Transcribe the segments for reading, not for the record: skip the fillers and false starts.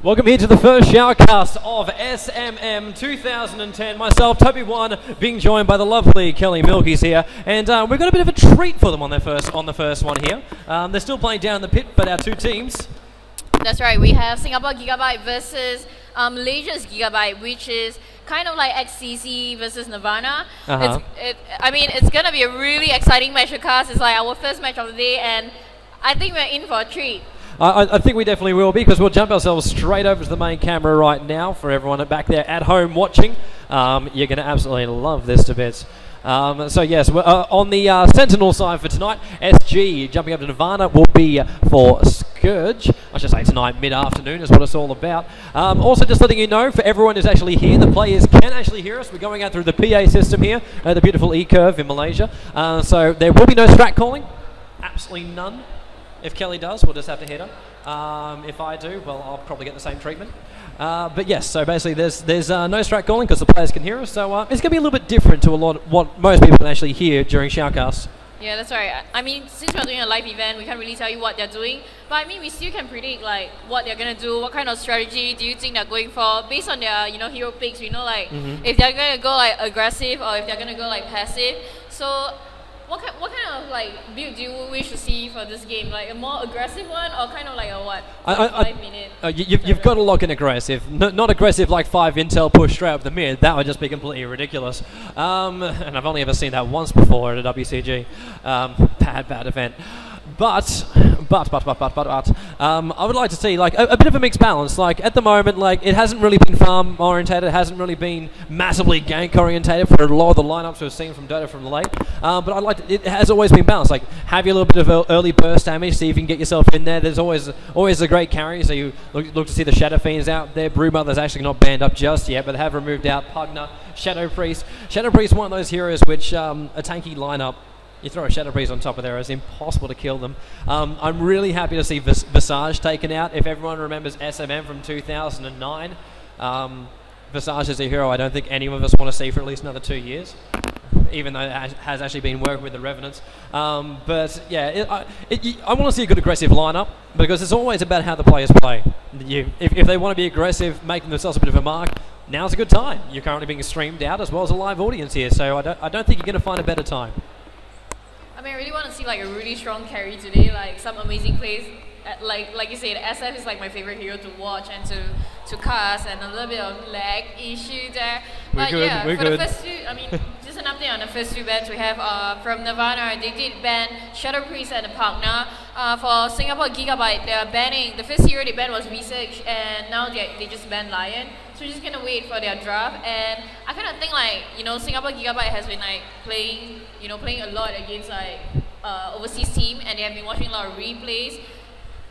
Welcome here to the first showercast of SMM 2010. Myself, Tobi 1, being joined by the lovely Killy Milkies here, and we've got a bit of a treat for them on the first one here. They're still playing down the pit, but our two teams. That's right. We have Singapore Gigabyte versus Malaysia's Gigabyte, which is kind of like XCC versus Nirvana. I mean, it's gonna be a really exciting match because it's like our first match of the day, and I think we're in for a treat. I think we definitely will be, because we'll jump ourselves straight over to the main camera right now for everyone back there at home watching. You're going to absolutely love this to bits. So yes, on the Sentinel side for tonight, SG jumping up to Nirvana will be for Scourge. I should say tonight mid-afternoon is what it's all about. Also just letting you know, for everyone who's actually here, the players can actually hear us. We're going out through the PA system here, the beautiful E-Curve in Malaysia. So there will be no strat calling, absolutely none. If Kelly does, we'll just have to hit her. If I do, well, I'll probably get the same treatment. But yes, so basically there's no strat calling because the players can hear us. So it's going to be a little bit different to a lot of what most people can actually hear during shoutcasts. Yeah, that's right. I mean, since we're doing a live event, we can't really tell you what they're doing. But I mean, we still can predict like what they're gonna do. What kind of strategy do you think they're going for based on their hero picks? We know like if they're gonna go like aggressive or if they're gonna go like passive. So What kind of like build do you wish to see for this game? Like a more aggressive one, or kind of like a what? 5 minute. You've got to lock in aggressive, not aggressive like 5 intel push straight up the mid. That would just be completely ridiculous. And I've only ever seen that once before at a WCG. Bad event. But I would like to see like a bit of a mixed balance. Like at the moment, like it hasn't really been farm orientated, it hasn't really been massively gank orientated for a lot of the lineups we've seen from DOTA from the late. But I'd like it has always been balanced. Like have you a little bit of early burst damage, see if you can get yourself in there. There's always a great carry. So you look to see the Shadow Fiends out there. Brewmother's actually not banned up just yet, but they have removed out Pugna, Shadow Priest. Shadow Priest, one of those heroes which a tanky lineup. You throw a Shadow Priest on top of there, it's impossible to kill them. I'm really happy to see Visage taken out. If everyone remembers SMM from 2009, Visage is a hero I don't think any of us want to see for at least another 2 years, even though it has actually been working with the Revenants. But yeah, I want to see a good aggressive lineup, because it's always about how the players play. If they want to be aggressive, making themselves a bit of a mark, now's a good time. You're currently being streamed out as well as a live audience here, so I don't think you're going to find a better time. I mean, I really want to see like a really strong carry today, like some amazing plays. Like you said, SF is like my favorite hero to watch and to cast, and a little bit of lag issue there. But yeah, for the first two, I mean, just an update on the first two bans we have from Nirvana. They did ban Shadow Priest and Pugna. For Singapore Gigabyte, they are banning, the first hero they banned was Research, and now they just banned Lion. So we're just gonna wait for their draft, and I kind of think like Singapore Gigabyte has been like playing a lot against like overseas team, and they have been watching a lot of replays.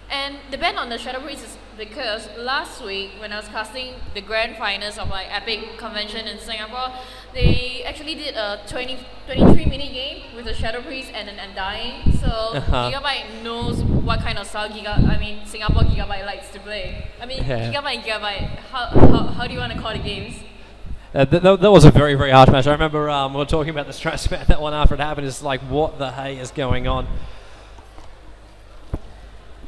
And the ban on the Shadow Priest is because last week when I was casting the Grand Finals of like Epic Convention in Singapore, they actually did a 23 minute game with the Shadow Priest and an Undying. So Gigabyte knows what kind of style Singapore Gigabyte likes to play. I mean, Gigabyte, how do you want to call the games? That was a very, very hard match. I remember we were talking about the stress about that one after it happened. It's like, what the hey is going on?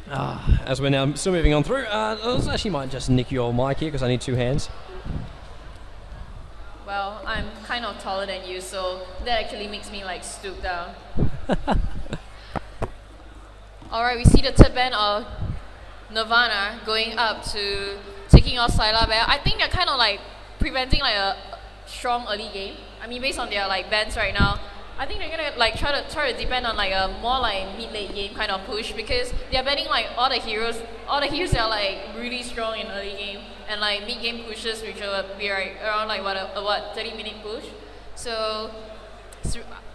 As we're now still moving on through, I actually might just nick your mic here because I need 2 hands. Well, I'm kind of taller than you, so that actually makes me like stoop down. Alright, we see the third ban of Nirvana going up to taking off Scythe Bear. I think they're kind of like preventing like a strong early game. I mean, based on their like bans right now, I think they're gonna like try to depend on like a more like mid-late game kind of push, because they're banning like all the heroes that are like really strong in early game, and like mid-game pushes which will be like around like what 30-minute push. So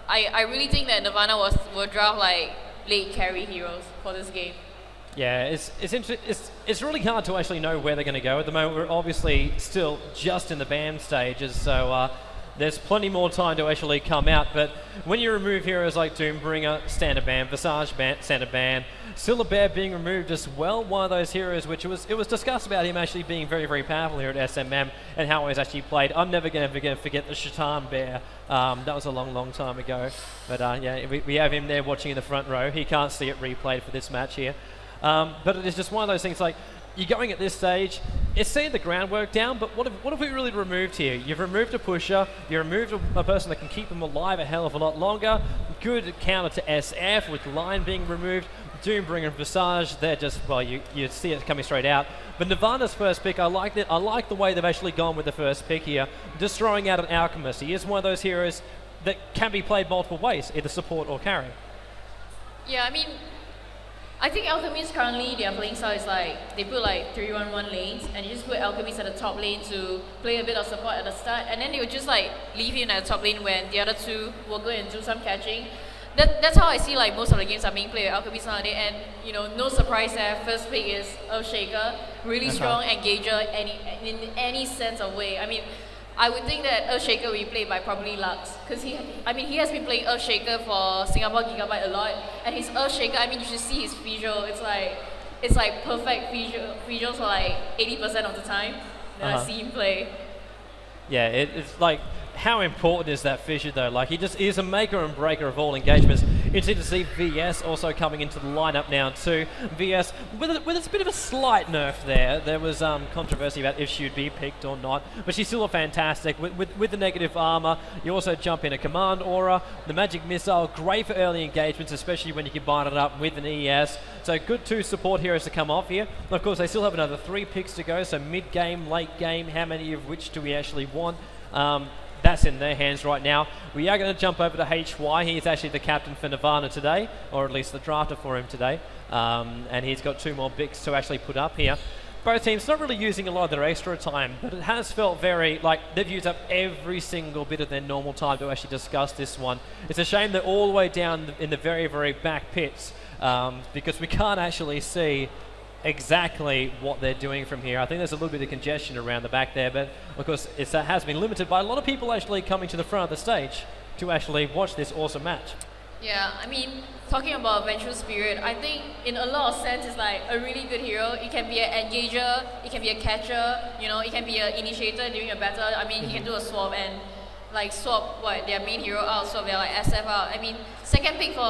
I really think that Nirvana will draft like late carry heroes for this game. Yeah, it's really hard to actually know where they're going to go at the moment. We're obviously still just in the ban stages, so there's plenty more time to actually come out. But when you remove heroes like Doombringer, standard ban, Visage ban, standard ban, Silver Bear being removed as well, one of those heroes which it was discussed about him actually being very, very powerful here at SMM and how he's actually played. I'm never going to forget the Shaitan Bear. That was a long, long time ago. But yeah, we have him there watching in the front row. He can't see it replayed for this match here. But it is just one of those things like, you're going at this stage, it's seeing the groundwork down, but what have we really removed here? You've removed a pusher, you removed a person that can keep them alive a hell of a lot longer. Good counter to SF with line being removed. Doombringer and Visage, they're just, well, you see it coming straight out. But Nirvana's first pick, I liked it. I like the way they've actually gone with the first pick here. Just throwing out an Alchemist. He is one of those heroes that can be played multiple ways, either support or carry. Yeah, I mean, I think Alchemist currently, their playing style is like, they put like 3-1-1 lanes, and you just put Alchemist at the top lane to play a bit of support at the start, and then they would just like leave him at the top lane when the other two will go and do some catching. That's how I see like most of the games are being played with Alchemist nowadays, and you know, no surprise there. First pick is Earthshaker, really strong engager in any sense of way. I mean, I would think that Earthshaker will be played by probably Lux, because he has been playing Earthshaker for Singapore Gigabyte a lot, and his Earthshaker, I mean, you should see his visual. It's like perfect visuals for like 80% of the time that I see him play. Yeah, it's like, how important is that fissure though? Like, he's a maker and breaker of all engagements. Interesting to see VS also coming into the lineup now too. VS with a bit of a slight nerf there. There was controversy about if she would be picked or not, but she's still a fantastic with the negative armor. You also jump in a command aura, the magic missile, great for early engagements, especially when you combine it up with an ES. So good 2 support heroes to come off here. And of course, they still have another 3 picks to go. So mid game, late game, how many of which do we actually want? That's in their hands right now. We are going to jump over to HY. He's actually the captain for Nirvana today, or at least the drafter for him today. And he's got 2 more picks to actually put up here. Both teams not really using a lot of their extra time, but it has felt very like they've used up every single bit of their normal time to actually discuss this one. It's a shame they're all the way down in the very, very back pits, because we can't actually see exactly what they're doing from here. I think there's a little bit of congestion around the back there, but of course it has been limited by a lot of people actually coming to the front of the stage to actually watch this awesome match. Yeah, I mean, talking about Vengeful Spirit, I think in a lot of sense it's like a really good hero. It can be an engager, it can be a catcher, you know, it can be an initiator during a battle. I mean, he can do a swap and like swap their main hero out, swap their like SF out. I mean, second pick for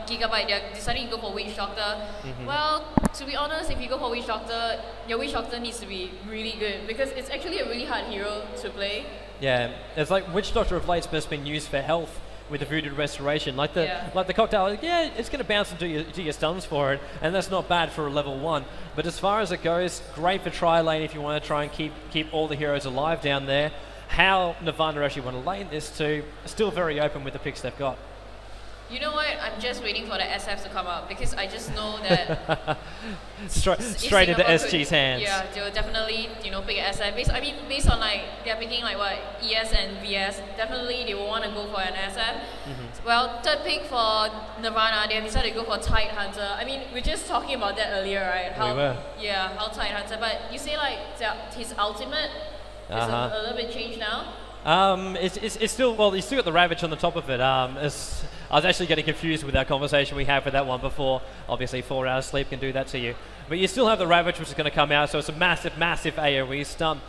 Gigabyte, they're deciding to go for Witch Doctor. Well, to be honest, if you go for Witch Doctor, your Witch Doctor needs to be really good, because it's actually a really hard hero to play. Yeah, it's like Witch Doctor of late's best been used for health with the Voodoo Restoration. Like the cocktail, yeah, it's going to bounce and do your stuns for it, and that's not bad for a level 1. But as far as it goes, great for tri-lane if you want to try and keep all the heroes alive down there. How Nirvana actually want to lane this to, still very open with the picks they've got. You know what? I'm just waiting for the SF to come out, because I just know that straight into SG's hands. Yeah, they'll definitely pick an SF. Based on like they're picking like what ES and VS, definitely they will want to go for an SF. Well, third pick for Nirvana, they decided to go for Tide Hunter. I mean, we're just talking about that earlier, right? We were. Yeah, how Tide Hunter. But you say like his ultimate is a little bit changed now. It's still, well, you still got the Ravage on the top of it. I was actually getting confused with that conversation we had with that one before. Obviously, 4 hours sleep can do that to you. But you still have the Ravage, which is going to come out, so it's a massive, massive AoE stun.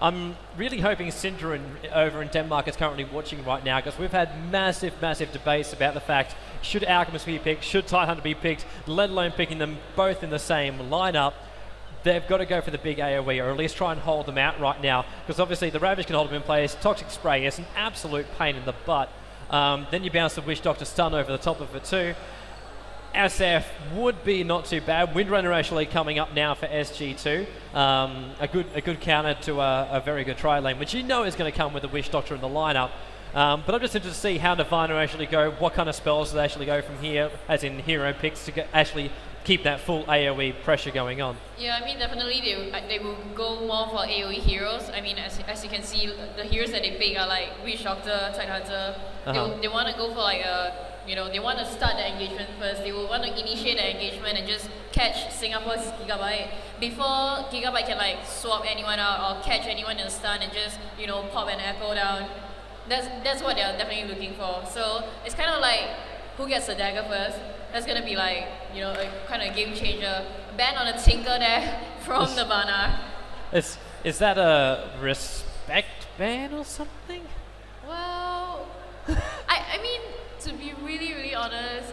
I'm really hoping Syndra over in Denmark is currently watching right now, because we've had massive, massive debates about the fact, should Alchemist be picked, should Tidehunter be picked, let alone picking them both in the same lineup. They've got to go for the big AoE, or at least try and hold them out right now, because obviously the Ravage can hold them in place. Toxic Spray is an absolute pain in the butt. Then you bounce the Witch Doctor stun over the top of it too. SF would be not too bad. Windrunner actually coming up now for SG2. A good counter to a very good tri-lane, which you know is going to come with the Witch Doctor in the lineup. But I'm just interested to see how Nirvana actually go, what kind of spells they actually go from here, as in hero picks, to actually keep that full AoE pressure going on. Yeah, I mean, definitely they will go more for AoE heroes. I mean, as you can see, the heroes that they pick are like Witch Doctor, Tidehunter. They want to go for like they want to start the engagement first. They will want to initiate the engagement and just catch Singapore's Gigabyte before Gigabyte can like swap anyone out or catch anyone in a stun and just pop an echo down. That's what they're definitely looking for. So it's kind of like who gets the dagger first. That's gonna be like a kind of game changer. Ban on a Tinker there from Nirvana. Is that a respect ban or something? Well, I mean, to be really, really honest,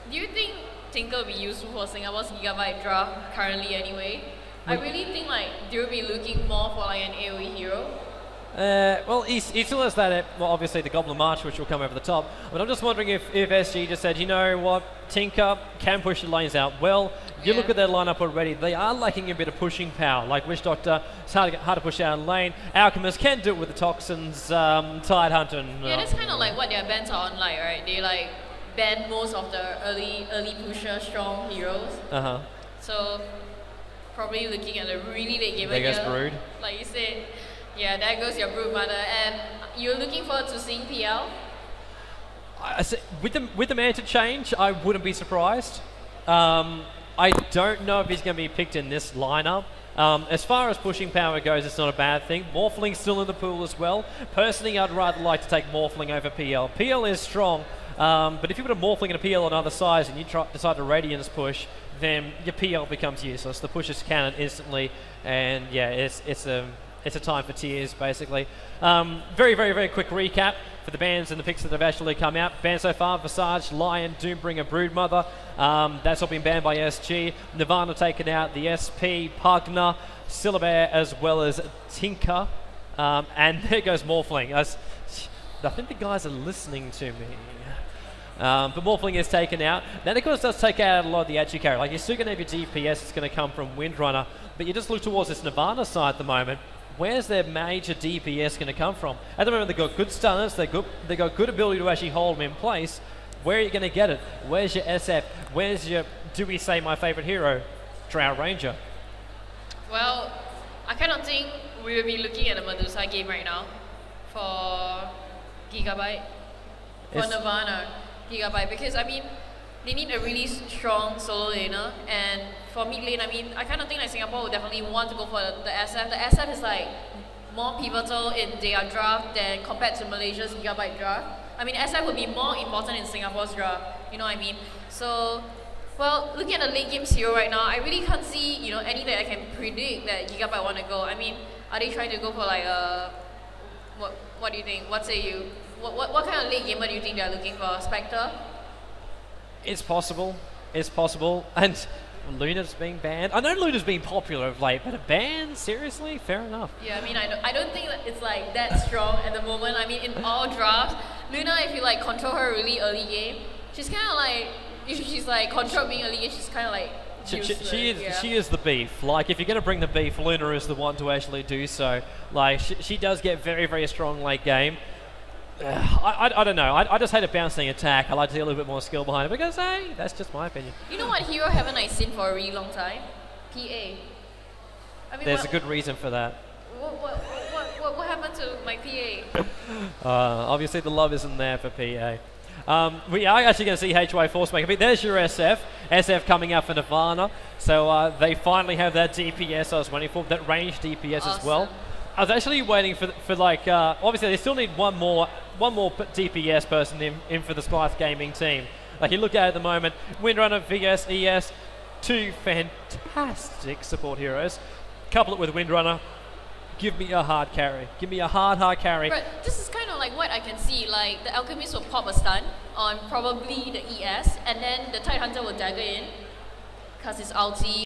do you think Tinker will be useful for Singapore's Gigabyte draft currently anyway? I really think like they'll be looking more for like an AoE hero. Well, he still has that, well, obviously the Goblin March, which will come over the top. But I'm just wondering if SG just said, you know what, Tinker can push the lanes out well. You look at their lineup already, they are lacking a bit of pushing power. Like Witch Doctor, it's hard to push out in lane. Alchemist can do it with the Toxins, Tide Hunter. Yeah, that's kind of like what their bans are on, like, right? They like ban most of the early pusher strong heroes. So probably looking at a really late game. There goes Brood. Like you said. Yeah, there goes your Brood Mother, and you're looking forward to seeing PL? With the Manta change, I wouldn't be surprised. I don't know if he's going to be picked in this lineup. As far as pushing power goes, it's not a bad thing. Morphling's still in the pool as well. Personally, I'd rather like to take Morphling over PL. PL is strong, but if you put a Morphling and a PL on either side and you decide to Radiance push, then your PL becomes useless. The push is cannon instantly, and yeah, it's a time for tears, basically. Very, very, very quick recap for the bans and the picks that have actually come out. Banned so far, Visage, Lion, Doombringer, Broodmother. That's all been banned by SG. Nirvana taken out, the SP, Pugna, Syllabear, as well as Tinker. And there goes Morphling. I think the guys are listening to me. But Morphling is taken out. That, of course, does take out a lot of the edgy carry. Like, you're still going to have your DPS, it's going to come from Windrunner. But you just look towards this Nirvana side at the moment. Where's their major DPS going to come from? At the moment, they've got good stunners, they've got good ability to actually hold them in place. Where are you going to get it? Where's your SF? Where's your, do we say my favorite hero, Drow Ranger? Well, I kind of think we will be looking at a Medusa game right now for Gigabyte, for Nirvana Gigabyte, because I mean, they need a really strong solo laner, and for mid lane, I mean, I kind of think like Singapore would definitely want to go for the SF. The SF is like more pivotal in their draft than compared to Malaysia's Gigabyte draft. I mean, SF would be more important in Singapore's draft, you know what I mean? So, well, looking at the late game hero right now, I really can't see, you know, any that I can predict that Gigabyte want to go. I mean, are they trying to go for like a, what do you think? What say you? What kind of late gamer do you think they're looking for? Spectre? It's possible. It's possible. And Luna's being banned. I know Luna's been popular of late, but a ban? Seriously? Fair enough. Yeah, I mean, I don't think that it's like that strong at the moment. I mean, in all drafts, Luna, if you like control her really early game, she's kind of like, if she's like controlled being early game, she's kind of like She is the beef. Like, if you're going to bring the beef, Luna is the one to actually do so. Like, she does get very, very strong late game. I don't know. I just hate a bouncing attack. I like to see a little bit more skill behind it because, hey, that's just my opinion. You know what hero haven't I seen for a really long time? PA. I mean, there's a good reason for that. What happened to my PA? Obviously, the love isn't there for PA. We are actually going to see HY Force make a bit. There's your SF. SF coming out for Nirvana. So they finally have that DPS I was waiting for, that range DPS as well. I was actually waiting for like, obviously they still need one more DPS person in for the Scythe gaming team. Like, you look at it at the moment, Windrunner, VS, ES, two fantastic support heroes. Couple it with Windrunner. Give me a hard carry. Give me a hard carry. But this is kind of like what I can see. Like, the Alchemist will pop a stun on probably the ES, and then the Tide Hunter will dagger in because it's ulti.